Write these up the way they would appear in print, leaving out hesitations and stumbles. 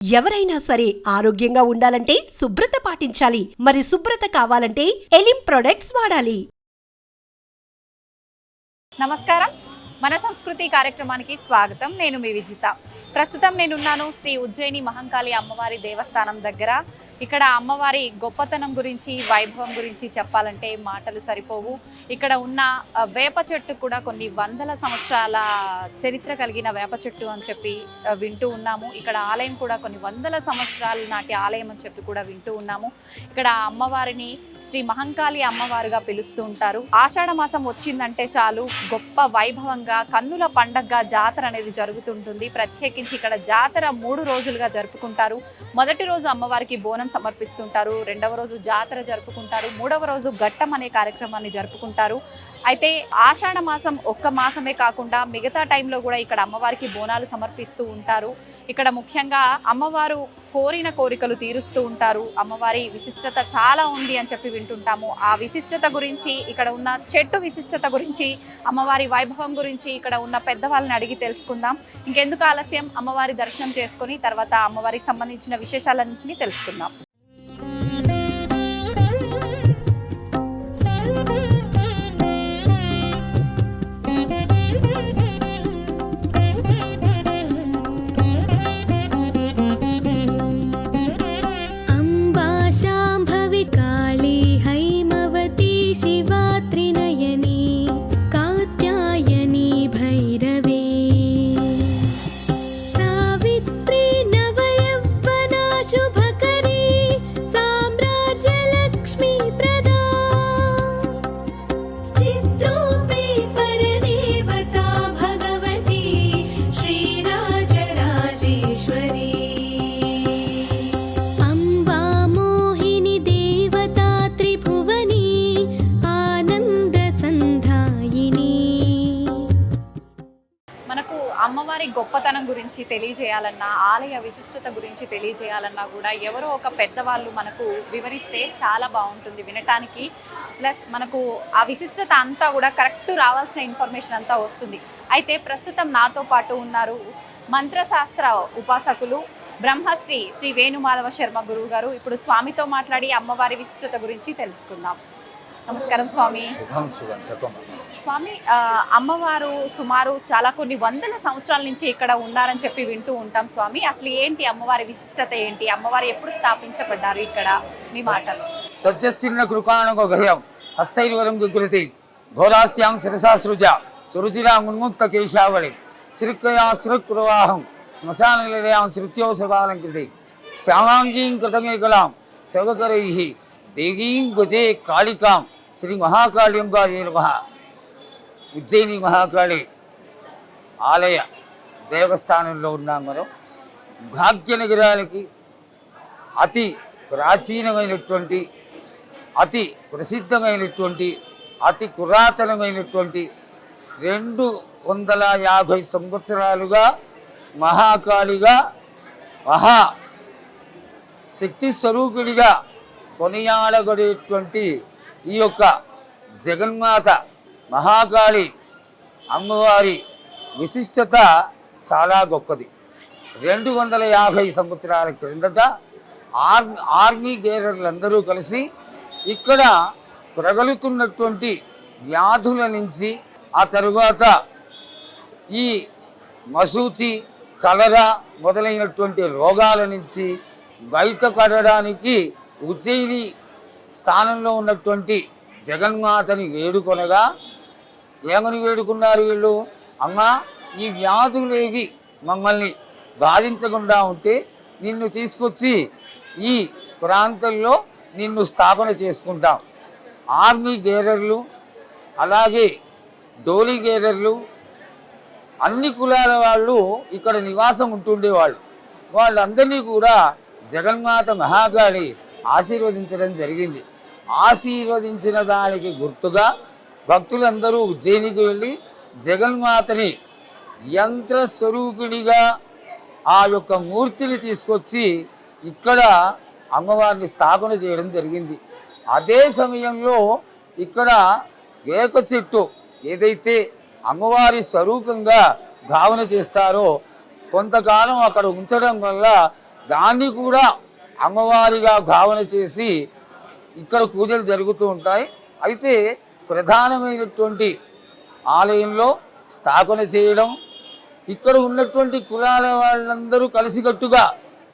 ఎవరైనా సరే ఆరోగ్యంగా ఉండాలంటే శుభ్రత పాటించాలి. మరి శుభ్రత కావాలంటే ఎలిం ప్రొడక్ట్స్ వాడాలి. నమస్కారం, మన సంస్కృతి కార్యక్రమానికి స్వాగతం. నేను మీ విజిత. ప్రస్తుతం నేనున్నాను శ్రీ ఉజ్జయిని మహంకాళి అమ్మవారి దేవస్థానం దగ్గర. ఇక్కడ అమ్మవారి గొప్పతనం గురించి, వైభవం గురించి చెప్పాలంటే మాటలు సరిపోవు. ఇక్కడ ఉన్న వేప చెట్టు కూడా కొన్ని వందల సంవత్సరాల చరిత్ర కలిగిన వేప చెట్టు అని చెప్పి వింటూ ఉన్నాము. ఇక్కడ ఆలయం కూడా కొన్ని వందల సంవత్సరాల నాటి ఆలయం అని చెప్పి కూడా వింటూ ఉన్నాము. ఇక్కడ అమ్మవారిని శ్రీ మహంకాళి అమ్మవారుగా పిలుస్తూ ఉంటారు. ఆషాఢ మాసం వచ్చిందంటే చాలు గొప్ప వైభవంగా కన్నుల పండగగా జాతర అనేది జరుగుతుంటుంది. ప్రత్యేకించి ఇక్కడ జాతర 3 రోజులుగా జరుపుకుంటారు. మొదటి రోజు అమ్మవారికి బోనం సమర్పిస్తుంటారు, రెండవ రోజు జాతర జరుపుకుంటారు, మూడవ రోజు ఘట్టం అనే కార్యక్రమాన్ని జరుపుకుంటారు. అయితే ఆషాఢ మాసం ఒక్క మాసమే కాకుండా మిగతా టైంలో కూడా ఇక్కడ అమ్మవారికి బోనాలు సమర్పిస్తూ ఉంటారు. ఇక్కడ ముఖ్యంగా అమ్మవారు కోరిన కోరికలు తీరుస్తూ ఉంటారు. అమ్మవారి విశిష్టత చాలా ఉంది అని చెప్పి వింటుంటాము. ఆ విశిష్టత గురించి, ఇక్కడ ఉన్న చెట్టు విశిష్టత గురించి, అమ్మవారి వైభవం గురించి ఇక్కడ ఉన్న పెద్దవాళ్ళని అడిగి తెలుసుకుందాం. ఇంకెందుకు ఆలస్యం, అమ్మవారి దర్శనం చేసుకొని తర్వాత అమ్మవారికి సంబంధించిన విశేషాలన్నింటినీ తెలుసుకుందాం. అమ్మవారి గొప్పతనం గురించి తెలియజేయాలన్నా, ఆలయ విశిష్టత గురించి తెలియజేయాలన్నా కూడా ఎవరో ఒక పెద్దవాళ్ళు మనకు వివరిస్తే చాలా బాగుంటుంది వినటానికి. ప్లస్ మనకు ఆ విశిష్టత అంతా కూడా కరెక్ట్ రావాల్సిన ఇన్ఫర్మేషన్ అంతా వస్తుంది. అయితే ప్రస్తుతం నాతో పాటు ఉన్నారు మంత్రశాస్త్ర ఉపాసకులు బ్రహ్మశ్రీ శ్రీ వేణుమాధవ శర్మ గురువు గారు. ఇప్పుడు స్వామితో మాట్లాడి అమ్మవారి విశిష్టత గురించి తెలుసుకుందాం. నమస్కారం స్వామి. స్వామి, అమ్మవారు సుమారు కొన్ని వందల సంవత్సరాల నుంచి ఇక్కడ ఉన్నారని చెప్పి వింటూ ఉంటాం స్వామి. అసలు ఏంటి అమ్మవారి విశిష్టత ఏంటి? అమ్మవారు ఎప్పుడు స్థాపించబడ్డారు ఇక్కడ? మీ మాటలు. సత్యస్థిన కృకాణగో గహ్యం హస్తైర్వరం గుగ్గురితి ఘోరాస్యాం శిరసాసృజ సురుచిరాం ఉన్ముక్త కేశావళి శ్రీకయా శ్రీకురవాహం శ్మశాననిలయాం శ్రుత్యోసర్వాలంకృతి శ్యామాంగీం కృతమేకలాం సర్వకరైః దేవీం భుజే కాళికాం శ్రీ మహాకాళీంగా నమః. ఉజ్జయిని మహాకాళి ఆలయ దేవస్థానంలో ఉన్నాం మనం. భాగ్యనగరానికి అతి ప్రాచీనమైనటువంటి, అతి ప్రసిద్ధమైనటువంటి, అతి పురాతనమైనటువంటి 250 సంవత్సరాలుగా మహాకాళిగా, మహా శక్తి స్వరూపిడిగా కొనియాడబడేటువంటి ఈ యొక్క జగన్మాత మహాకాళి అమ్మవారి విశిష్టత చాలా గొప్పది. 250 సంవత్సరాల క్రిందట ఆర్మీ గేరర్లందరూ కలిసి ఇక్కడ ప్రగలుతున్నటువంటి వ్యాధుల నుంచి, ఆ తరువాత ఈ మసూచి, కలరా మొదలైనటువంటి రోగాల నుంచి బయటపడడానికి ఉజ్జయిని స్థానంలో ఉన్నటువంటి జగన్మాతని వేడుకొనగా, ఏమని వేడుకున్నారు వీళ్ళు? అమ్మ, ఈ వ్యాధులేవి మమ్మల్ని బాధించకుండా ఉంటే నిన్ను తీసుకొచ్చి ఈ ప్రాంతంలో నిన్ను స్థాపన చేసుకుంటాం. ఆర్మీ గేరర్లు, అలాగే డోలీ గేరర్లు, అన్ని కులాల వాళ్ళు ఇక్కడ నివాసం ఉంటుండేవాళ్ళు. వాళ్ళందరినీ కూడా జగన్మాత మహాకాళి ఆశీర్వదించడం జరిగింది. ఆశీర్వదించిన దానికి గుర్తుగా భక్తులందరూ ఉజ్జయినికి వెళ్ళి జగన్మాతని యంత్రస్వరూపిణిగా ఆ యొక్క మూర్తిని తీసుకొచ్చి ఇక్కడ అమ్మవారిని స్థాపన చేయడం జరిగింది. అదే సమయంలో ఇక్కడ వేక చెట్టు ఏదైతే అమ్మవారి స్వరూపంగా భావన చేస్తారో కొంతకాలం అక్కడ ఉంచడం వల్ల దాన్ని కూడా అమ్మవారిగా భావన చేసి ఇక్కడ పూజలు జరుగుతూ ఉంటాయి. అయితే ప్రధానమైనటువంటి ఆలయంలో స్థాపన చేయడం, ఇక్కడ ఉన్నటువంటి కులాల వాళ్ళందరూ కలిసికట్టుగా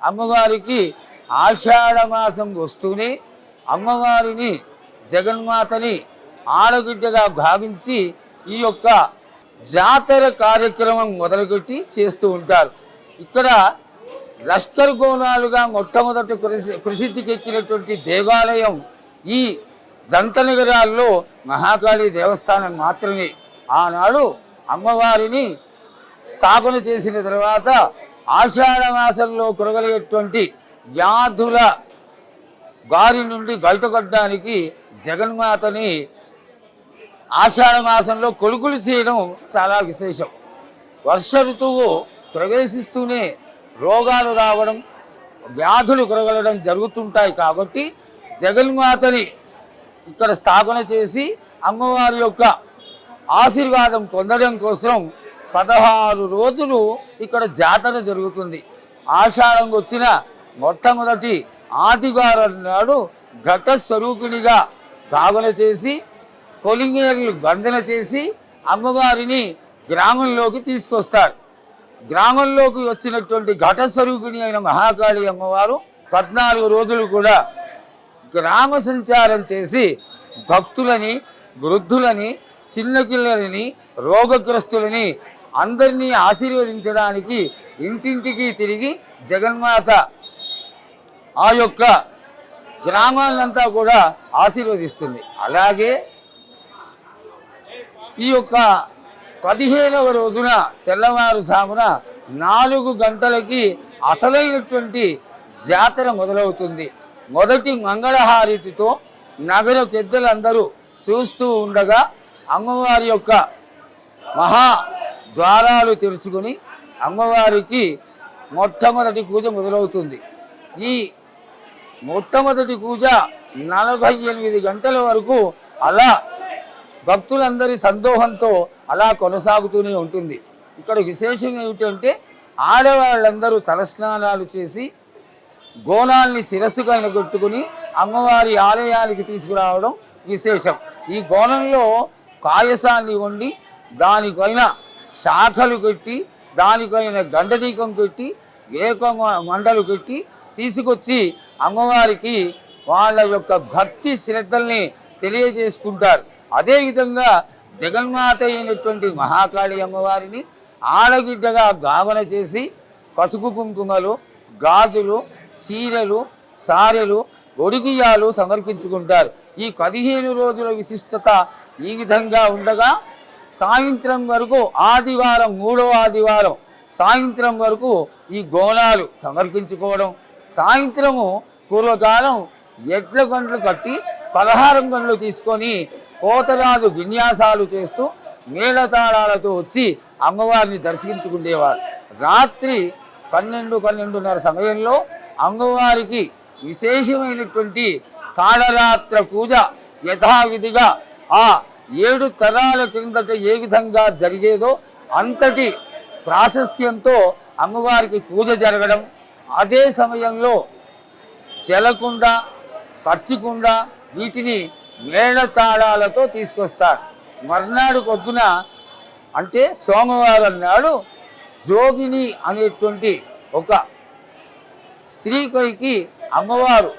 అమ్మవారికి ఆషాఢ మాసం వస్తూనే అమ్మవారిని జగన్మాతని ఆడగిడ్డగా భావించి ఈ యొక్క జాతర కార్యక్రమం మొదలుపెట్టి చేస్తూ ఉంటారు. ఇక్కడ లష్కర్ గోనాలుగా మొట్టమొదటి ప్రసిద్ధికెక్కినటువంటి దేవాలయం ఈ జంట నగరాల్లో మహాకాళి దేవస్థానం మాత్రమే. ఆనాడు అమ్మవారిని స్థాపన చేసిన తర్వాత ఆషాఢ మాసంలో కురగలిగేటువంటి వ్యాధుల గారి నుండి బయటపడడానికి జగన్మాతని ఆషాఢ మాసంలో కొలుకులు చేయడం చాలా విశేషం. వర్ష ఋతువు ప్రవేశిస్తూనే రోగాలు రావడం, వ్యాధులు కురగలడం జరుగుతుంటాయి. కాబట్టి జగన్మాతని ఇక్కడ స్థాపన చేసి అమ్మవారి యొక్క ఆశీర్వాదం పొందడం కోసం 16 రోజులు ఇక్కడ జాతర జరుగుతుంది. ఆషాఢం వచ్చిన మొట్టమొదటి ఆదివారం నాడు ఘట స్వరూపిణిగా భావన చేసి కొలింగేరులు బంధన చేసి అమ్మవారిని గ్రామంలోకి తీసుకొస్తారు. గ్రామంలోకి వచ్చినటువంటి ఘట స్వరూపిణి అయిన మహాకాళి అమ్మవారు 14 రోజులు కూడా గ్రామ సంచారం చేసి భక్తులని, వృద్ధులని, చిన్నపిల్లలని, రోగగ్రస్తులని అందరినీ ఆశీర్వదించడానికి ఇంటింటికి తిరిగి జగన్మాత ఆ యొక్క గ్రామాలంతా కూడా ఆశీర్వదిస్తుంది. అలాగే ఈ యొక్క 15వ రోజున తెల్లవారుజామున 4 గంటలకి అసలైనటువంటి జాతర మొదలవుతుంది. మొదటి మంగళహారతితో నగర పెద్దలందరూ చూస్తూ ఉండగా అమ్మవారి యొక్క మహా ద్వారాలు తెరుచుకొని అమ్మవారికి మొట్టమొదటి పూజ మొదలవుతుంది. ఈ మొట్టమొదటి పూజ 48 గంటల వరకు అలా భక్తులందరి సందోహంతో అలా కొనసాగుతూనే ఉంటుంది. ఇక్కడ విశేషం ఏమిటంటే ఆడవాళ్ళందరూ తలస్నానాలు చేసి గోనాల్ని శిరస్సుగా కొట్టుకుని అమ్మవారి ఆలయానికి తీసుకురావడం విశేషం. ఈ గోనంలో పాయసాన్ని వండి దానిపైన శాఖలు కట్టి దానిపైన గండదీకం పెట్టి ఏక మండలు పెట్టి తీసుకొచ్చి అమ్మవారికి వాళ్ళ యొక్క భక్తి శ్రద్ధల్ని తెలియజేసుకుంటారు. అదేవిధంగా జగన్మాత అయినటువంటి మహాకాళి అమ్మవారిని ఆడగిడ్డగా భావన చేసి పసుపు కుంకుమలు, గాజులు, చీరలు, సారెలు, ఒడిగియాలు సమర్పించుకుంటారు. ఈ 15 రోజుల విశిష్టత ఈ విధంగా ఉండగా సాయంత్రం వరకు ఆదివారం 3వ ఆదివారం సాయంత్రం వరకు ఈ గోనాలు సమర్పించుకోవడం, సాయంత్రము పూర్వకాలం ఎడ్ల గంటలు కట్టి పలహారం గంటలు తీసుకొని కోతరాజు విన్యాసాలు చేస్తూ మేళతాళాలతో వచ్చి అమ్మవారిని దర్శించుకునేవారు. రాత్రి 12-12:30 సమయంలో అమ్మవారికి విశేషమైనటువంటి కాళరాత్ర పూజ యథావిధిగా ఆ 7 తరాల క్రిందట ఏ విధంగా జరిగేదో అంతటి ప్రాశస్యంతో అమ్మవారికి పూజ జరగడం, అదే సమయంలో జలకుండ, పచ్చికుండ వీటిని మేళతాళాలతో తీసుకొస్తారు. మర్నాడు పొద్దున అంటే సోమవారం నాడు జోగిని అనేటువంటి ఒక స్త్రీకి అమ్మవారు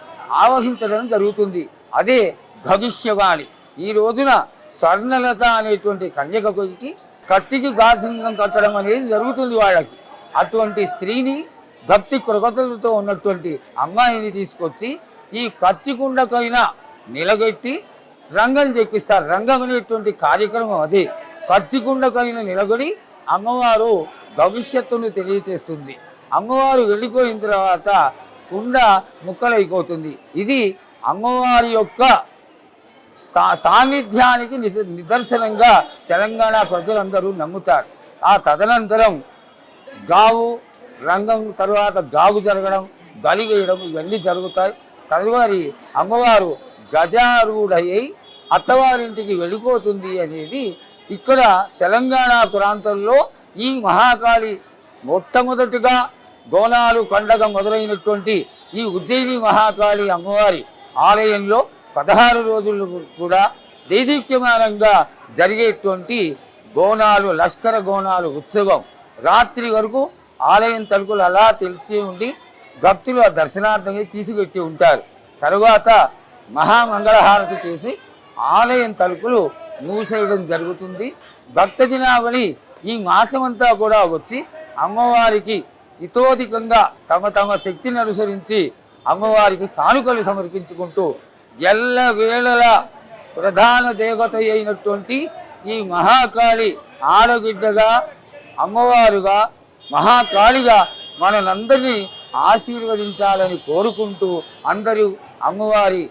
ఆవహించడం జరుగుతుంది. అదే భవిష్యవాణి. ఈ రోజున స్వర్ణలత అనేటువంటి కన్యకకి కత్తికి గాసింగం కట్టడం అనేది జరుగుతుంది వాళ్ళకి. అటువంటి స్త్రీని భక్తి కృతజ్ఞతతో ఉన్నటువంటి అమ్మాయిని తీసుకొచ్చి ఈ కచ్చికుండకైనా నిలబెట్టి రంగం చెక్కిస్తారు. రంగం అనేటువంటి కార్యక్రమం అదే. కచ్చికుండకైనా నిలబడి అమ్మవారు భవిష్యత్తును తెలియచేస్తుంది. అమ్మవారు వెళ్ళిపోయిన తర్వాత కుండ ముక్కలైపోతుంది. ఇది అమ్మవారి యొక్క సాన్నిధ్యానికి నిదర్శనంగా తెలంగాణ ప్రజలందరూ నమ్ముతారు. ఆ తదనంతరం గావు రంగం తర్వాత గావు జరగడం, బలి వేయడం ఇవన్నీ జరుగుతాయి. తదుపరి అమ్మవారు గజారూఢయ్యి అత్తవారింటికి వెళ్ళిపోతుంది అనేది ఇక్కడ తెలంగాణ ప్రాంతంలో ఈ మహాకాళి మొట్టమొదటిగా గోనాలు పండగ మొదలైనటువంటి ఈ ఉజ్జయిని మహాకాళి అమ్మవారి ఆలయంలో 16 రోజులు కూడా దైదీప్యమానంగా జరిగేటువంటి గోనాలు లష్కర గోనాలు ఉత్సవం రాత్రి వరకు ఆలయం తలుపులు అలా తెలిసి ఉండి భక్తులు ఆ దర్శనార్థమై తీసుకెట్టి ఉంటారు. తరువాత మహామంగళహారతి చేసి ఆలయం తలుపులు మూసేయడం జరుగుతుంది. భక్తజనావళి ఈ మాసమంతా కూడా వచ్చి అమ్మవారికి ఇతోధికంగా తమ శక్తిని అనుసరించి అమ్మవారికి కానుకలు సమర్పించుకుంటూ ఎల్లవేళలా ప్రధాన దేవత అయినటువంటి ఈ మహాకాళి ఆడగిడ్డగా అమ్మవారుగా మహాకాళిగా మనందరినీ ఆశీర్వదించాలని కోరుకుంటూ అందరూ అమ్మవారి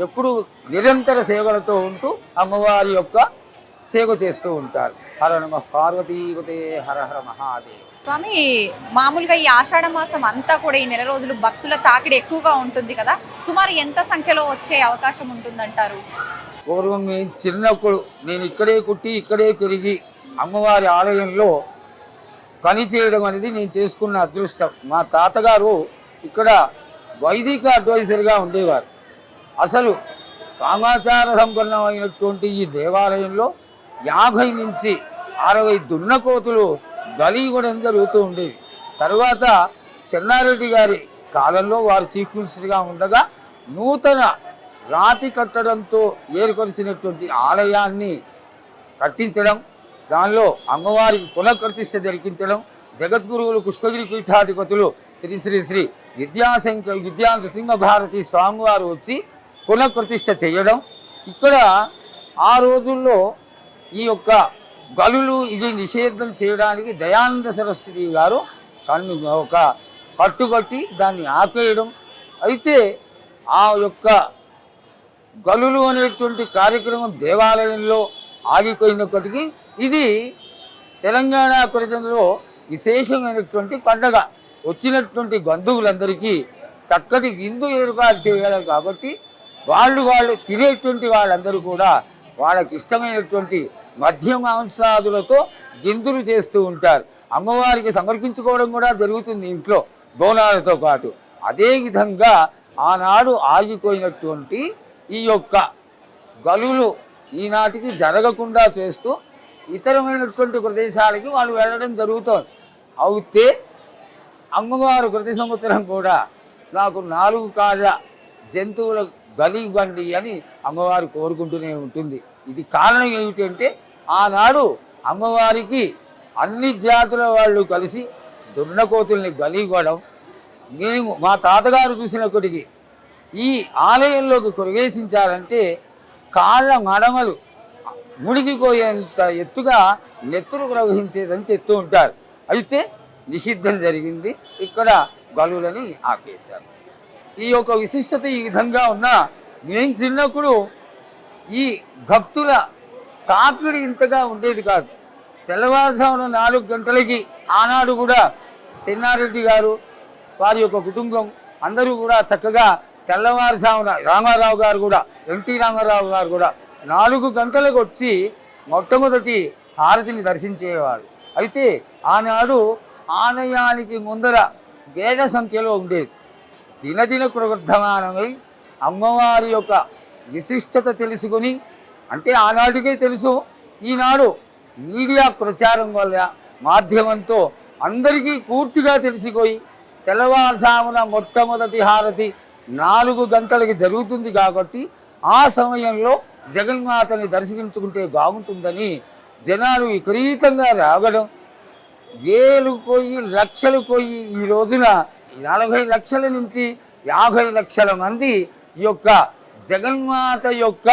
ఎప్పుడు నిరంతర సేవలతో ఉంటూ అమ్మవారి యొక్క సేవ చేస్తూ ఉంటారు. హర నమ పార్వతీవతే హర హర మహాదేవ్. స్వామి, మామూలుగా ఈ ఆషాఢ మాసం అంతా కూడా ఈ నెల రోజులు భక్తుల తాకిడి ఎక్కువగా ఉంటుంది కదా, సుమారు ఎంత సంఖ్యలో వచ్చే అవకాశం ఉంటుందంటారు? పూర్వం నేను చిన్నప్పుడు నేను ఇక్కడే కుట్టి ఇక్కడే పెరిగి అమ్మవారి ఆలయంలో పని చేయడం అనేది నేను చేసుకున్న అదృష్టం. మా తాతగారు ఇక్కడ వైదిక అడ్వైజర్గా ఉండేవారు. అసలు కామాచార సంపన్నమైనటువంటి ఈ దేవాలయంలో 50 నుంచి 60 దున్నకోతులు గలీగొడం జరుగుతూ ఉండేది. తరువాత చెన్నారెడ్డి గారి కాలంలో వారు చీఫ్ మినిస్టర్గా ఉండగా నూతన రాతి కట్టడంతో ఏర్పరిచినటువంటి ఆలయాన్ని కట్టించడం, దానిలో అమ్మవారికి పునఃప్రతిష్ఠ జరిపించడం, జగద్గురువులు పుష్పగిరి పీఠాధిపతులు శ్రీ శ్రీ శ్రీ విద్యా నృసింహ భారతి స్వామివారు వచ్చి పునఃప్రతిష్ఠ చేయడం, ఇక్కడ ఆ రోజుల్లో ఈ యొక్క బలులు ఇది నిషేధం చేయడానికి దయానంద సరస్వతి గారు ఒక పట్టుబట్టి దాన్ని ఆపేయడం. అయితే ఆ యొక్క గలులు అనేటువంటి కార్యక్రమం దేవాలయంలో ఆగిపోయినప్పటికీ ఇది తెలంగాణ ప్రజల్లో విశేషమైనటువంటి పండగ. వచ్చినటువంటి బంధువులందరికీ చక్కటి విందు ఏర్పాటు చేయాలి కాబట్టి వాళ్ళు తినేటువంటి వాళ్ళందరూ కూడా వాళ్ళకి ఇష్టమైనటువంటి మధ్య మాంసాదులతో గిందులు చేస్తూ ఉంటారు. అమ్మవారికి సమర్పించుకోవడం కూడా జరుగుతుంది ఇంట్లో బోనాలతో పాటు. అదేవిధంగా ఆనాడు ఆగిపోయినటువంటి ఈ యొక్క గలులు ఈనాటికి జరగకుండా చేస్తూ ఇతరమైనటువంటి ప్రదేశాలకి వాళ్ళు వెళ్ళడం జరుగుతుంది. అయితే అమ్మవారు ప్రతి సంవత్సరం కూడా నాకు 4 కాళ్ళ జంతువుల బలి ఇవ్వండి అని అమ్మవారు కోరుకుంటూనే ఉంటుంది. ఇది కారణం ఏమిటంటే ఆనాడు అమ్మవారికి అన్ని జాతుల వాళ్ళు కలిసి దున్నకోతుల్ని బలి ఇవ్వడం. మేము మా తాతగారు చూసినప్పటికీ ఈ ఆలయంలోకి ప్రవేశించాలంటే కాళ్ళ మడమలు మునిగిపోయేంత ఎత్తుగా నెత్తురు ప్రవహించేదని చెప్తూ ఉంటారు. అయితే నిషిద్ధం జరిగింది, ఇక్కడ బలులని ఆపేశారు. ఈ యొక్క విశిష్టత ఈ విధంగా ఉన్నా నేను చిన్నప్పుడు ఈ భక్తుల తాకిడి ఇంతగా ఉండేది కాదు. తెల్లవారుజామున 4 గంటలకి ఆనాడు కూడా చెన్నారెడ్డి గారు వారి యొక్క కుటుంబం అందరూ కూడా చక్కగా తెల్లవారుజామున రామారావు గారు కూడా ఎన్టీ రామారావు గారు కూడా 4 గంటలకు వచ్చి మొట్టమొదటి హారతిని దర్శించేవారు. అయితే ఆనాడు ఆలయానికి ముందర వేల సంఖ్యలో ఉండేది. దినదిన ప్రవర్ధమానమై అమ్మవారి యొక్క విశిష్టత తెలుసుకొని, అంటే ఆనాటికే తెలుసు, ఈనాడు మీడియా ప్రచారం వల్ల మాధ్యమంతో అందరికీ పూర్తిగా తెలిసిపోయి తెల్లవారుజామున మొట్టమొదటి హారతి 4 గంటలకి జరుగుతుంది కాబట్టి ఆ సమయంలో జగన్మాతని దర్శించుకుంటే బాగుంటుందని జనాలు విపరీతంగా రావడం, వేలు పోయి లక్షలు పోయి ఈ రోజున 40 లక్షల నుంచి 50 లక్షల మంది ఈ యొక్క జగన్మాత యొక్క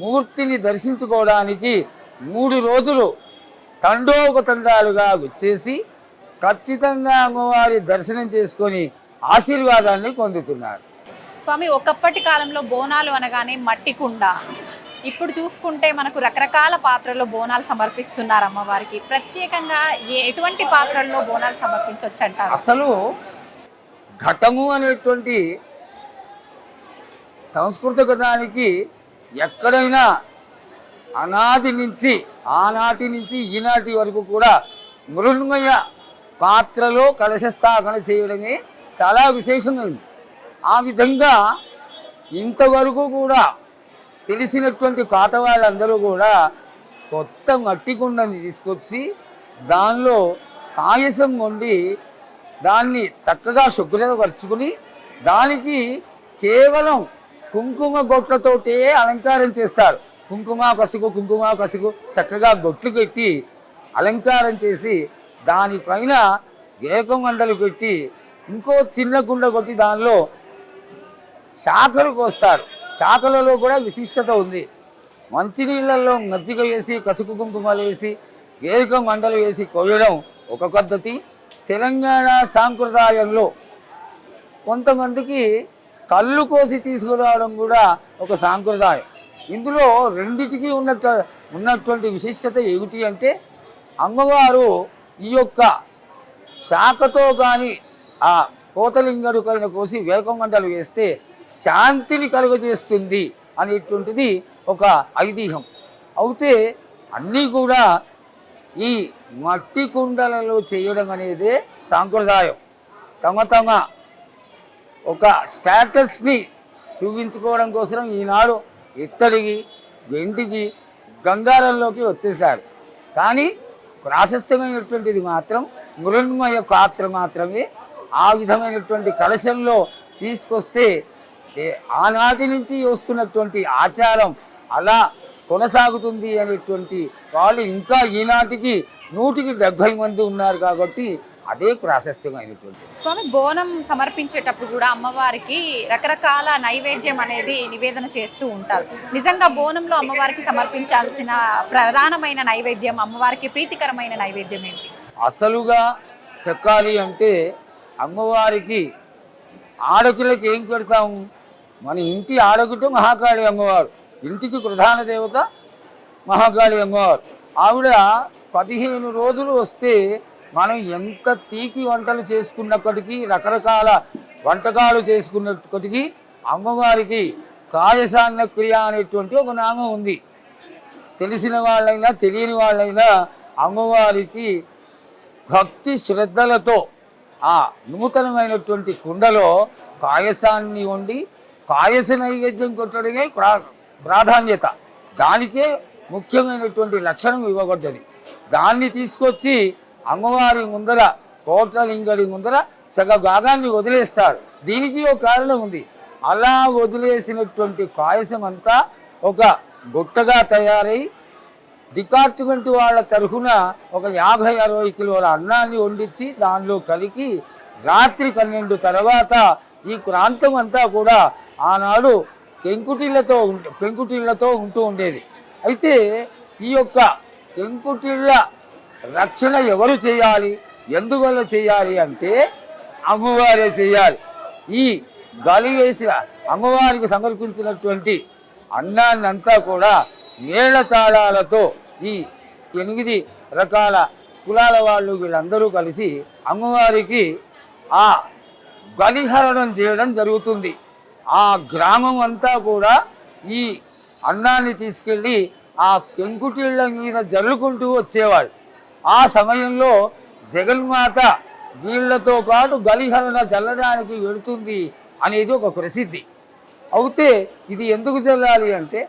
మూర్తిని దర్శించుకోవడానికి 3 రోజులు తండోపతండాలుగా వచ్చేసి ఖచ్చితంగా అమ్మవారి దర్శనం చేసుకొని ఆశీర్వాదాన్ని పొందుతున్నారు. స్వామి, ఒకప్పటి కాలంలో బోనాలు అనగానే మట్టి కుండ, ఇప్పుడు చూసుకుంటే మనకు రకరకాల పాత్రల్లో బోనాలు సమర్పిస్తున్నారు అమ్మవారికి. ప్రత్యేకంగా ఎటువంటి పాత్రల్లో బోనాలు సమర్పించవచ్చు అంటారు? అసలు ఘటము అనేటువంటి సంస్కృత పదానికి ఎక్కడైనా అనాది నుంచి ఆనాటి నుంచి ఈనాటి వరకు కూడా మృణ్మయ పాత్రలో కలశ స్థాపన చేయడమే చాలా విశేషమైంది. ఆ విధంగా ఇంతవరకు కూడా తెలిసినటువంటి పాత వాళ్ళందరూ కూడా కొత్త మట్టి కుండని తీసుకొచ్చి దానిలో పాయసం వండి దాన్ని చక్కగా శుభ్రపరుచుకుని దానికి కేవలం కుంకుమ గొట్లతోటే అలంకారం చేస్తారు. కుంకుమ కసుగు చక్కగా గొట్లు పెట్టి అలంకారం చేసి దానిపైన ఏకమండలు పెట్టి ఇంకో చిన్న కుండ కొట్టి దానిలో శాఖలు కోస్తారు. శాఖలలో కూడా విశిష్టత ఉంది. మంచినీళ్ళల్లో మజ్జిగ వేసి కసుకు కుంకుమలు వేసి ఏక మండలు వేసి కోయడం ఒక పద్ధతి. తెలంగాణ సాంప్రదాయంలో కొంతమందికి కళ్ళు కోసి తీసుకురావడం కూడా ఒక సాంప్రదాయం. ఇందులో రెండిటికి ఉన్నటువంటి విశిష్టత ఏమిటి అంటే అమ్మవారు ఈ యొక్క శాఖతో కానీ ఆ కోతలింగడు పైన కోసి వేకమండలు వేస్తే శాంతిని కలుగజేస్తుంది అనేటువంటిది ఒక ఐతిహ్యం. అయితే అన్నీ కూడా ఈ మట్టి కుండలలో చేయడం అనేదే సాంప్రదాయం. తమ ఒక స్టేటస్ని చూపించుకోవడం కోసం ఈనాడు ఇత్తడికి వెండికి గంగారంలోకి వచ్చేసారు. కానీ ప్రాశస్త్యమైనటువంటిది మాత్రం మృన్మయ పాత్ర మాత్రమే. ఆ విధమైనటువంటి కలశంలో తీసుకొస్తే ఆనాటి నుంచి వస్తున్నటువంటి ఆచారం అలా కొనసాగుతుంది అనేటువంటి వాళ్ళు ఇంకా ఈనాటికి 170 మంది ఉన్నారు. కాబట్టి అదే ప్రాశస్త్యమైనటువంటి. స్వామి, బోనం సమర్పించేటప్పుడు కూడా అమ్మవారికి రకరకాల నైవేద్యం అనేది నివేదన చేస్తూ ఉంటారు. నిజంగా బోనంలో అమ్మవారికి సమర్పించాల్సిన ప్రధానమైన నైవేద్యం, అమ్మవారికి ప్రీతికరమైన నైవేద్యం ఏంటి? అసలుగా చెప్పాలి అంటే అమ్మవారికి ఆడకులకు ఏం పెడతాము? మన ఇంటి ఆడకుట మహాకాళి అమ్మవారు, ఇంటికి ప్రధాన దేవత మహాకాళి అమ్మవారు. ఆవిడ 15 రోజులు వస్తే మనం ఎంత తీపి వంటలు చేసుకున్నప్పటికీ, రకరకాల వంటకాలు చేసుకున్నప్పటికీ అమ్మవారికి కాయసాన్న క్రియ అనేటువంటి ఒక నామం ఉంది. తెలిసిన వాళ్ళైనా తెలియని వాళ్ళైనా అమ్మవారికి భక్తి శ్రద్ధలతో ఆ నూతనమైనటువంటి కుండలో పాయసాన్ని వండి పాయస నైవేద్యం కొట్టడమే ప్రాధాన్యత. దానికే ముఖ్యమైనటువంటి లక్షణం ఇవ్వబడ్డది. దాన్ని తీసుకొచ్చి అమ్మవారి ముందర కోట్లలింగడి ముందర సగ భాగాన్ని వదిలేస్తారు. దీనికి ఒక కారణం ఉంది. అలా వదిలేసినటువంటి పాయసం అంతా ఒక గుట్టగా తయారై డిపార్ట్మెంట్ వాళ్ళ తరఫున ఒక 50-60 కిలోల అన్నాన్ని వండించి దానిలో కలిగి రాత్రి 12 తర్వాత ఈ ప్రాంతం అంతా కూడా ఆనాడు పెంకుటిళ్లతో ఉంటూ ఉండేది. అయితే ఈ యొక్క పెంకుటిళ్ళ రక్షణ ఎవరు చేయాలి, ఎందువల్ల చేయాలి అంటే అమ్మవారే చేయాలి. ఈ గాలి వేసి అమ్మవారికి సమర్పించినటువంటి అన్నాన్ని అంతా కూడా మేళ తాళాలతో ఈ 8 రకాల కులాల వాళ్ళు వీళ్ళందరూ కలిసి అమ్మవారికి ఆ బలిహరణం చేయడం జరుగుతుంది. ఆ గ్రామం అంతా కూడా ఈ అన్నాన్ని తీసుకెళ్ళి ఆ పెంకుటిళ్ళ మీద జల్లుకుంటూ వచ్చేవాళ్ళు. ఆ సమయంలో జగన్మాత వీళ్లతో పాటు బలిహరణ చల్లడానికి వెళుతుంది అనేది ఒక ప్రసిద్ధి. అయితే ఇది ఎందుకు చల్లాలి అంటే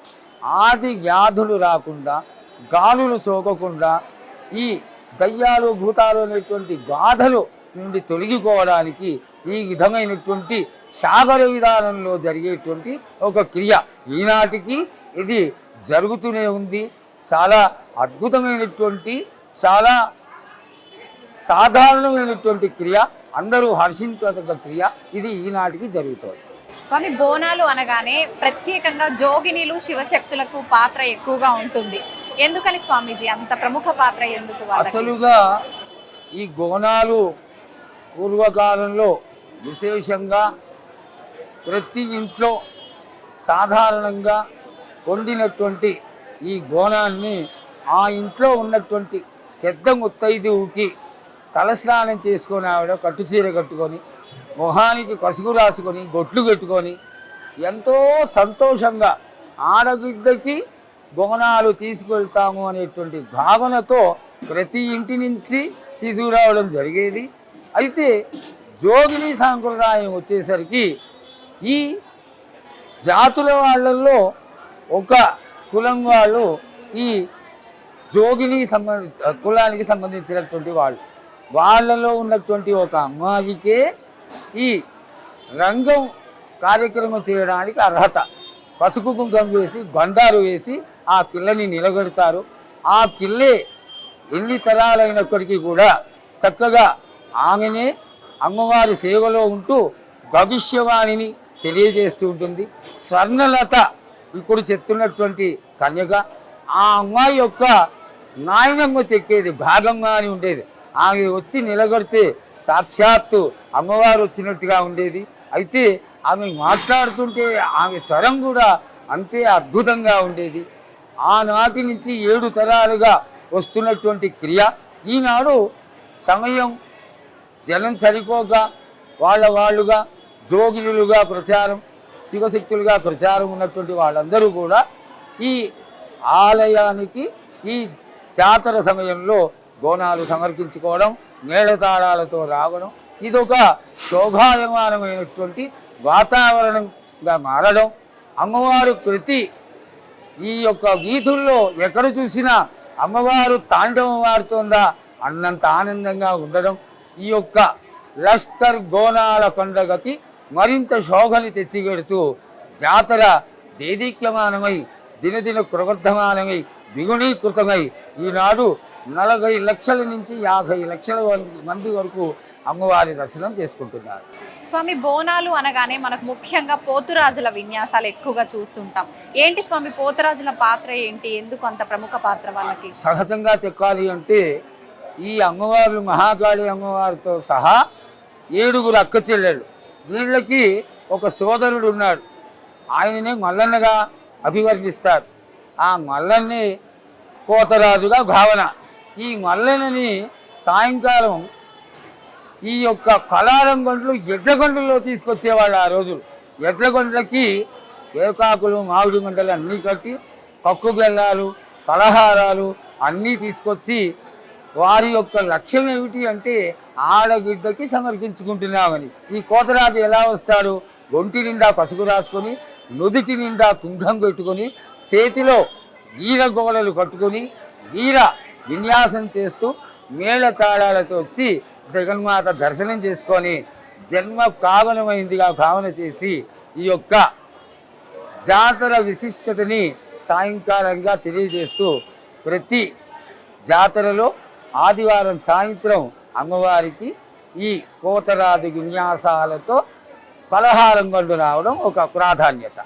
ఆది వ్యాధులు రాకుండా, గాలులు సోకకుండా, ఈ దయ్యాలు భూతాలు అనేటువంటి గాథలు నుండి తొలగిపోవడానికి ఈ విధమైనటువంటి శాబర విధానంలో జరిగేటువంటి ఒక క్రియ ఈనాటికి ఇది జరుగుతూనే ఉంది. చాలా అద్భుతమైనటువంటి, చాలా సాధారణమైనటువంటి క్రియ, అందరూ హర్షించదగ్గ క్రియ. ఇది ఈనాటికి జరుగుతుంది. స్వామి, బోనాలు అనగానే ప్రత్యేకంగా జోగినీలు శివశక్తులకు పాత్ర ఎక్కువగా ఉంటుంది. ఎందుకని స్వామీజీ అంత ప్రముఖ పాత్ర ఎందుకు? అసలుగా ఈ బోనాలు పూర్వకాలంలో విశేషంగా ప్రతి ఇంట్లో సాధారణంగా వండినటువంటి ఈ బోనాన్ని ఆ ఇంట్లో ఉన్నటువంటి పెద్ద ముత్తైదువుకి తలస్నానం చేసుకొని ఆవిడ కట్టుచీర కట్టుకొని మొహానికి పసుపు రాసుకొని బొట్లు పెట్టుకొని ఎంతో సంతోషంగా ఆడబిడ్డకి బోనాలు తీసుకెళ్తాము అనేటువంటి భావనతో ప్రతి ఇంటి నుంచి తీసుకురావడం జరిగేది. అయితే జోగిని సాంప్రదాయం వచ్చేసరికి ఈ జాతుల వాళ్ళల్లో ఒక కులం వాళ్ళు ఈ జోగిని కులానికి సంబంధించినటువంటి వాళ్ళలో ఉన్నటువంటి ఒక అమ్మాయికే ఈ రంగం కార్యక్రమం చేయడానికి అర్హత. పసుపు కుంకం వేసి బండారు వేసి ఆ పిల్లని నిలబెడతారు. ఆ పిల్లే ఎన్ని తరాలైనప్పటికీ కూడా చక్కగా ఆమెనే అమ్మవారి సేవలో ఉంటూ భవిష్యవాణిని తెలియజేస్తూ ఉంటుంది. స్వర్ణలత ఇప్పుడు చెప్తున్నటువంటి కన్యక, ఆ అమ్మాయి యొక్క నాయనమ్మ చెక్కేది భాగంగా అని ఉండేది. ఆమె వచ్చి నిలబడితే సాక్షాత్తు అమ్మవారు వచ్చినట్టుగా ఉండేది. అయితే ఆమె మాట్లాడుతుంటే ఆమె స్వరం కూడా అంతే అద్భుతంగా ఉండేది. ఆనాటి నుంచి 7 తరాలుగా వస్తున్నటువంటి క్రియ ఈనాడు సమయం జనం సరిపోక వాళ్ళుగా జోగినులుగా ప్రచారం, శివశక్తులుగా ప్రచారం ఉన్నటువంటి వాళ్ళందరూ కూడా ఈ ఆలయానికి ఈ జాతర సమయంలో బోనాలు సమర్పించుకోవడం, మేళతాళాలతో రావడం, ఇదొక శోభాయమానమైనటువంటి వాతావరణంగా మారడం. అమ్మవారు ప్రతి ఈ యొక్క వీధుల్లో ఎక్కడ చూసినా అమ్మవారు తాండవం ఆడుతుందా అన్నంత ఆనందంగా ఉండడం ఈ యొక్క లష్కర్ బోనాల పండగకి మరింత శోభని తెచ్చిపెడుతూ జాతర దేదీప్యమానమై దినదిన ప్రవర్ధమానమై ద్విగుణీకృతమై ఈనాడు 40 లక్షల నుంచి 50 లక్షల మంది వరకు అమ్మవారి దర్శనం చేసుకుంటున్నారు. స్వామి, బోనాలు అనగానే మనకు ముఖ్యంగా పోతురాజుల విన్యాసాలు ఎక్కువగా చూస్తుంటాం. ఏంటి స్వామి పోతురాజుల పాత్ర ఏంటి? ఎందుకు అంత ప్రముఖ పాత్ర వాళ్ళకి? సహజంగా చెప్పాలి అంటే ఈ అమ్మవారు మహాకాళి అమ్మవారితో సహా 7 అక్క చెల్లెళ్ళు, వీళ్ళకి ఒక సోదరుడు ఉన్నాడు. ఆయననే మల్లన్నగా అభివర్ణిస్తారు. ఆ మల్లన్నే పోతరాజుగా భావన. ఈ మల్లన్నని సాయంకాలం ఈ యొక్క కళారంగండ్లు ఎడ్లగొండలో తీసుకొచ్చేవాళ్ళు. ఆ రోజులు ఎడ్లగొండలకి వేకాకులు మామిడి గంటలు అన్నీ కట్టి కక్కు గెల్లాలు కలహారాలు అన్నీ తీసుకొచ్చి వారి యొక్క లక్ష్యం ఏమిటి అంటే ఆడగిడ్డకి సమర్పించుకుంటున్నామని. ఈ కోతరాజు ఎలా వస్తాడు? ఒంటి నిండా పసుపు రాసుకొని, నుదుటి నిండా కుంకం పెట్టుకొని, చేతిలో వీర గోడలు కట్టుకొని వీర విన్యాసం చేస్తూ మేళతాళాలతో వచ్చి జగన్మాత దర్శనం చేసుకొని జన్మ పావనమైందిగా భావన చేసి ఈ యొక్క జాతర విశిష్టతని సాయంకాలంగా తెలియజేస్తూ ప్రతి జాతరలో ఆదివారం సాయంత్రం అమ్మవారికి ఈ కోతరాజు విన్యాసాలతో పలహారం కొండు రావడం ఒక ప్రాధాన్యత.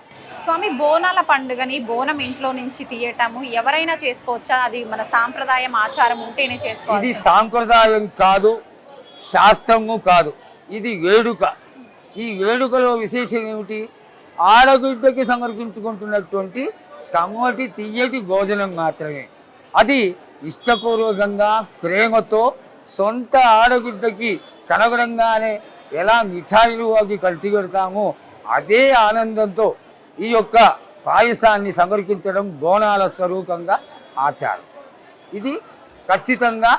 స్వామి, బోనాల పండుగని బోనం ఇంట్లో నుంచి తీయటము ఎవరైనా చేసుకోవచ్చా? అది మన సాంప్రదాయం ఆచారం ఉంటేనే చేసుకోవచ్చు. ఇది సాంప్రదాయం కాదు, శాస్త్రము కాదు, ఇది వేడుక. ఈ వేడుకలో విశేషం ఏమిటి? ఆడబిడ్డకి సమర్పించుకుంటున్నటువంటి కమ్మటి తీయటి భోజనం మాత్రమే. అది ఇష్టపూర్వకంగా ప్రేమతో సొంత ఆడబిడ్డకి కనగడంగానే ఎలా మిఠాయిలు అవి కలిసి పెడతామో అదే ఆనందంతో ఈ యొక్క పాయసాన్ని సమర్పించడం బోనాల స్వరూపంగా ఆచారం. ఇది ఖచ్చితంగా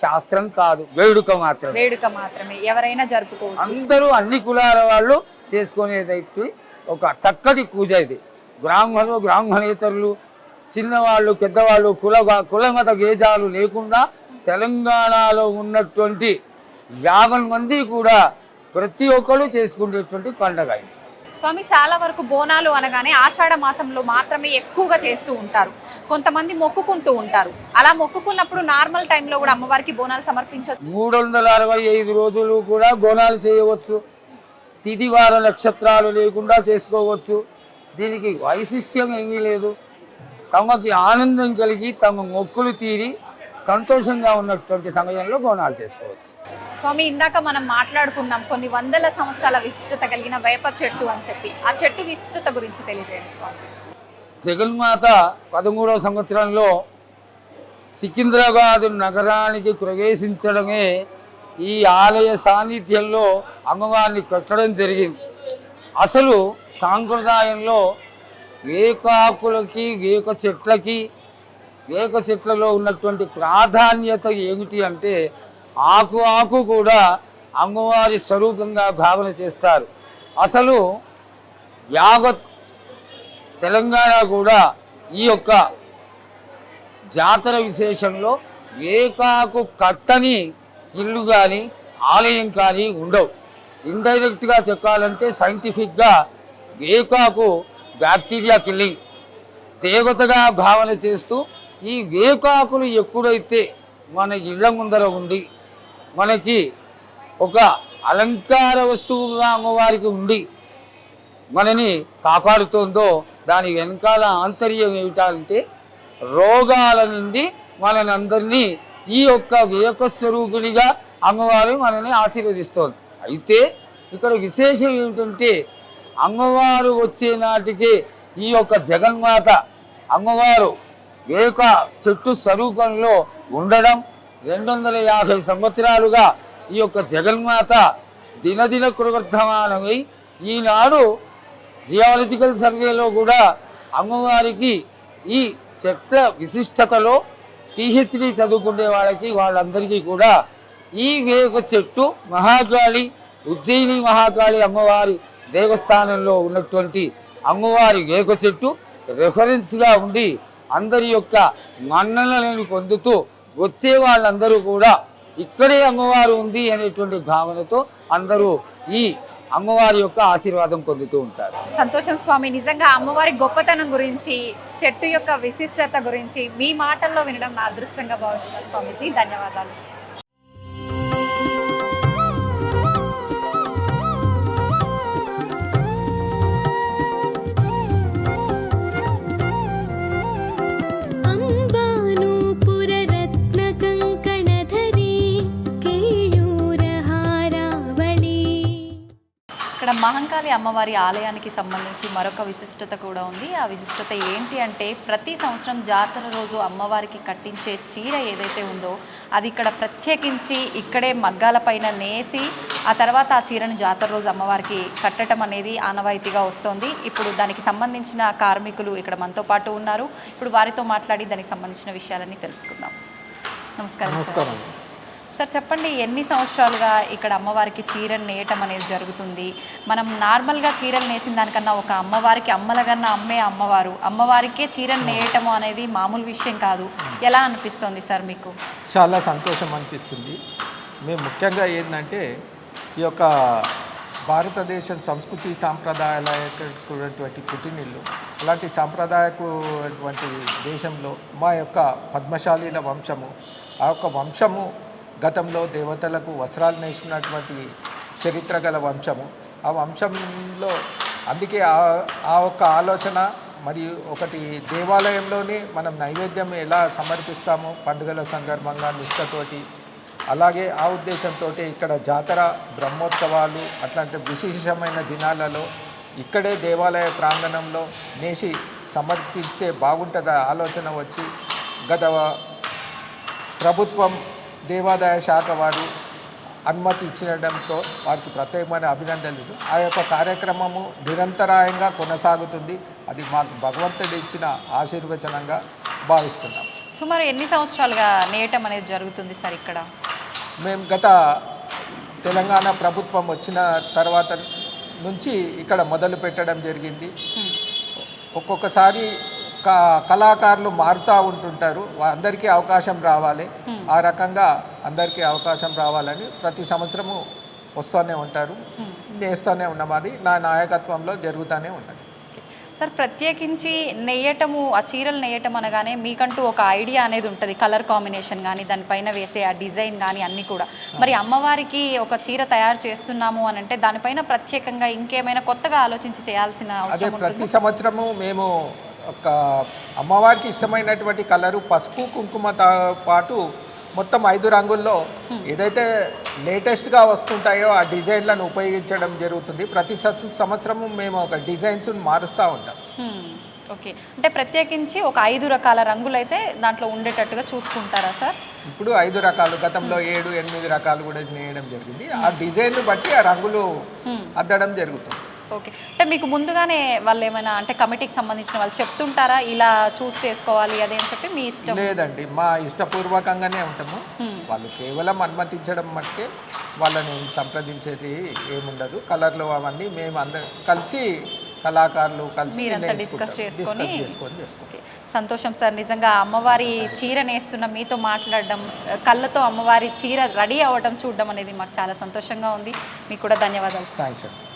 శాస్త్రం కాదు, వేడుక మాత్రమే. వేడుక మాత్రమే, ఎవరైనా జరుపుకోవచ్చు. అందరూ అన్ని కులాల వాళ్ళు చేసుకునేదైతే ఒక చక్కటి పూజ. ఇది బ్రాహ్మణులు బ్రాహ్మణేతరులు, చిన్నవాళ్ళు పెద్దవాళ్ళు, కులమత గేజాలు లేకుండా తెలంగాణలో ఉన్నటువంటి 50 మంది కూడా ప్రతి ఒక్కరు చేసుకునేటువంటి పండగ. స్వామి, చాలా వరకు బోనాలు అనగానే ఆషాఢ మాసంలో మాత్రమే ఎక్కువగా చేస్తూ ఉంటారు. కొంతమంది మొక్కుకుంటూ ఉంటారు. అలా మొక్కుకున్నప్పుడు నార్మల్ టైంలో కూడా అమ్మవారికి బోనాలు సమర్పించవచ్చు. 365 రోజులు కూడా బోనాలు చేయవచ్చు. తిథి వార నక్షత్రాలు లేకుండా చేసుకోవచ్చు. దీనికి వైశిష్ట్యం ఏమీ లేదు. తమకి ఆనందం కలిగి తమ మొక్కులు తీరి సంతోషంగా ఉన్నటువంటి సమయంలో బోనాలు చేసుకోవచ్చు. స్వామి, ఇందాక మనం మాట్లాడుకున్నాం కొన్ని వందల సంవత్సరాల విశిష్టత కలిగిన వేప చెట్టు అని చెప్పి. ఆ చెట్టు విశిష్టత గురించి తెలియజేయండి స్వామి. జగన్మాత 13వ సంవత్సరంలో సికింద్రాబాద్ నగరానికి ప్రవేశించడమే ఈ ఆలయ సాన్నిధ్యంలో అమ్మవారిని కట్టడం జరిగింది. అసలు సాంప్రదాయంలో వేకాకులకి వేక చెట్లలో ఉన్నటువంటి ప్రాధాన్యత ఏమిటి అంటే ఆకు ఆకు కూడా అమ్మవారి స్వరూపంగా భావన చేస్తారు. అసలు యావత్ తెలంగాణ కూడా ఈ యొక్క జాతర విశేషంలో ఏకాకు కట్టని ఇల్లు కానీ ఆలయం కానీ ఉండవు. ఇండైరెక్ట్గా చెప్పాలంటే సైంటిఫిక్గా వేకాకు బ్యాక్టీరియా కిల్లింగ్ దేవతగా భావన చేస్తూ ఈ వేకాకులు ఎప్పుడైతే మన ఇళ్ల ముందర ఉండి మనకి ఒక అలంకార వస్తువుగా అమ్మవారికి ఉండి మనని కాపాడుతుందో దాని వెనకాల ఆంతర్యం ఏమిటంటే రోగాల నుండి మనని అందరినీ ఈ యొక్క ఏకస్వరూపిణిగా అమ్మవారు మనని ఆశీర్వదిస్తోంది. అయితే ఇక్కడ విశేషం ఏమిటంటే అమ్మవారు వచ్చే నాటికి ఈ యొక్క జగన్మాత అమ్మవారు వేక చెట్టు స్వరూపంలో ఉండడం 250 సంవత్సరాలుగా ఈ యొక్క జగన్మాత దినదిన కృవర్ధమానమై ఈనాడు జియాలజికల్ సర్వేలో కూడా అమ్మవారికి ఈ చెట్ల విశిష్టతలో పిహెచ్డి చదువుకునే వాళ్ళందరికీ కూడా ఈ వేక చెట్టు మహాకాళి ఉజ్జయిని మహాకాళి అమ్మవారి దేవస్థానంలో ఉన్నటువంటి అమ్మవారి వేక చెట్టు రెఫరెన్స్గా ఉండి అందరి యొక్క మన్ననలను పొందుతూ వచ్చే వాళ్ళందరూ కూడా ఇక్కడే అమ్మవారు ఉంది అనేటువంటి భావనతో అందరూ ఈ అమ్మవారి యొక్క ఆశీర్వాదం పొందుతూ ఉంటారు. సంతోషం స్వామి, నిజంగా అమ్మవారి గొప్పతనం గురించి, చెట్టు యొక్క విశిష్టత గురించి మీ మాటల్లో వినడం నా అదృష్టంగా భావిస్తున్నాను స్వామీజీ. ధన్యవాదాలు. ఇక్కడ మహంకాళి అమ్మవారి ఆలయానికి సంబంధించి మరొక విశిష్టత కూడా ఉంది. ఆ విశిష్టత ఏంటి అంటే ప్రతి సంవత్సరం జాతర రోజు అమ్మవారికి కట్టించే చీర ఏదైతే ఉందో అది ఇక్కడ ప్రత్యేకించి ఇక్కడే మగ్గాల పైన నేసి ఆ తర్వాత ఆ చీరను జాతర రోజు అమ్మవారికి కట్టడం అనేది ఆనవాయితీగా వస్తుంది. ఇప్పుడు దానికి సంబంధించిన కార్మికులు ఇక్కడ మనతో పాటు ఉన్నారు. ఇప్పుడు వారితో మాట్లాడి దానికి సంబంధించిన విషయాలన్నీ తెలుసుకుందాం. నమస్కారం సార్, చెప్పండి, ఎన్ని సంవత్సరాలుగా ఇక్కడ అమ్మవారికి చీరలు నేయటం అనేది జరుగుతుంది? మనం నార్మల్గా చీరలు నేసిన దానికన్నా ఒక అమ్మవారికి అమ్మలగన్నా అమ్మే అమ్మవారికే చీరలు నేయటము అనేది మామూలు విషయం కాదు. ఎలా అనిపిస్తుంది సార్ మీకు? చాలా సంతోషం అనిపిస్తుంది. మేము ముఖ్యంగా ఏంటంటే ఈ యొక్క భారతదేశం సంస్కృతి సాంప్రదాయాలటువంటి పుట్టినిల్లు. అలాంటి సాంప్రదాయకటువంటి దేశంలో మా యొక్క పద్మశాలీల వంశము, ఆ యొక్క వంశము గతంలో దేవతలకు వస్త్రాలు నేసినటువంటి చరిత్ర గల వంశము. ఆ వంశంలో అందుకే ఆ ఒక్క ఆలోచన మరియు ఒకటి దేవాలయంలోనే మనం నైవేద్యం ఎలా సమర్పిస్తామో పండుగల సందర్భంగా నిష్ఠతోటి, అలాగే ఆ ఉద్దేశంతో ఇక్కడ జాతర బ్రహ్మోత్సవాలు అట్లాంటి విశేషమైన దినాలలో ఇక్కడే దేవాలయ ప్రాంగణంలో నేసి సమర్పిస్తే బాగుంటుందా ఆలోచన వచ్చి గత ప్రభుత్వం దేవాదాయ శాఖ వారు అనుమతి ఇచ్చడంతో వారికి ప్రత్యేకమైన అభినందనలు. ఆ యొక్క కార్యక్రమము నిరంతరాయంగా కొనసాగుతుంది. అది మాకు భగవంతుడు ఇచ్చిన ఆశీర్వచనంగా భావిస్తున్నాం. సుమారు ఎన్ని సంవత్సరాలుగా నేయటం అనేది జరుగుతుంది సార్ ఇక్కడ? మేము గత తెలంగాణ ప్రభుత్వం వచ్చిన తర్వాత నుంచి ఇక్కడ మొదలు పెట్టడం జరిగింది. ఒక్కొక్కసారి కళాకారులు మారుతూ ఉంటుంటారు, అందరికీ అవకాశం రావాలి. ఆ రకంగా అందరికీ అవకాశం రావాలని ప్రతి సంవత్సరము వస్తూనే ఉంటారు, నేస్తూనే ఉన్నమాది నా నాయకత్వంలో జరుగుతూనే ఉన్నది. సార్, ప్రత్యేకించి నెయ్యటము, ఆ చీరలు నెయ్యటం అనగానే మీకంటూ ఒక ఐడియా అనేది ఉంటుంది, కలర్ కాంబినేషన్ కానీ దానిపైన వేసే ఆ డిజైన్ కానీ అన్నీ కూడా. మరి అమ్మవారికి ఒక చీర తయారు చేస్తున్నాము అని అంటే దానిపైన ప్రత్యేకంగా ఇంకేమైనా కొత్తగా ఆలోచించి చేయాల్సిన అవసరం ఉంటుందా? ప్రతి సంవత్సరము మేము ఒక అమ్మవారికి ఇష్టమైనటువంటి కలరు పసుపు కుంకుమతో పాటు మొత్తం 5 రంగుల్లో ఏదైతే లేటెస్ట్గా వస్తుంటాయో ఆ డిజైన్లను ఉపయోగించడం జరుగుతుంది. ప్రతి సంవత్సరము మేము ఒక డిజైన్స్ మారుస్తూ ఉంటాం. ఓకే, అంటే ప్రత్యేకించి ఒక 5 రకాల రంగులు అయితే దాంట్లో ఉండేటట్టుగా చూసుకుంటారా సార్? ఇప్పుడు 5 రకాలు, గతంలో 7-8 రకాలు కూడా నేయడం జరిగింది. ఆ డిజైన్ బట్టి ఆ రంగులు అద్దడం జరుగుతుంది. ఓకే. అంటే మీకు ముందుగానే వాళ్ళు ఏమైనా అంటే కమిటీకి సంబంధించిన వాళ్ళు చెప్తుంటారా ఇలా చూస్ చేసుకోవాలి అదే అని చెప్పి మీ ఇష్టం? లేదండి, మా ఇష్టపూర్వకంగానే ఉంటాము. వాళ్ళు కేవలం అనుమతించడం మట్టుకే వాళ్ళని సంప్రదించేది ఏముండదు. కలర్లు అవన్నీ మేము అందరం కలిసి కళాకారులు కలిసి మీరంతా డిస్కస్ చేసుకొని చేసుకుంటాం. ఓకే. సంతోషం సార్. నిజంగా అమ్మవారి చీర నేస్తున్న మీతో మాట్లాడడం, కళ్ళతో అమ్మవారి చీర రెడీ అవ్వడం చూడడం అనేది మాకు చాలా సంతోషంగా ఉంది. మీకు కూడా ధన్యవాదాలు సార్. థ్యాంక్స్ అండి.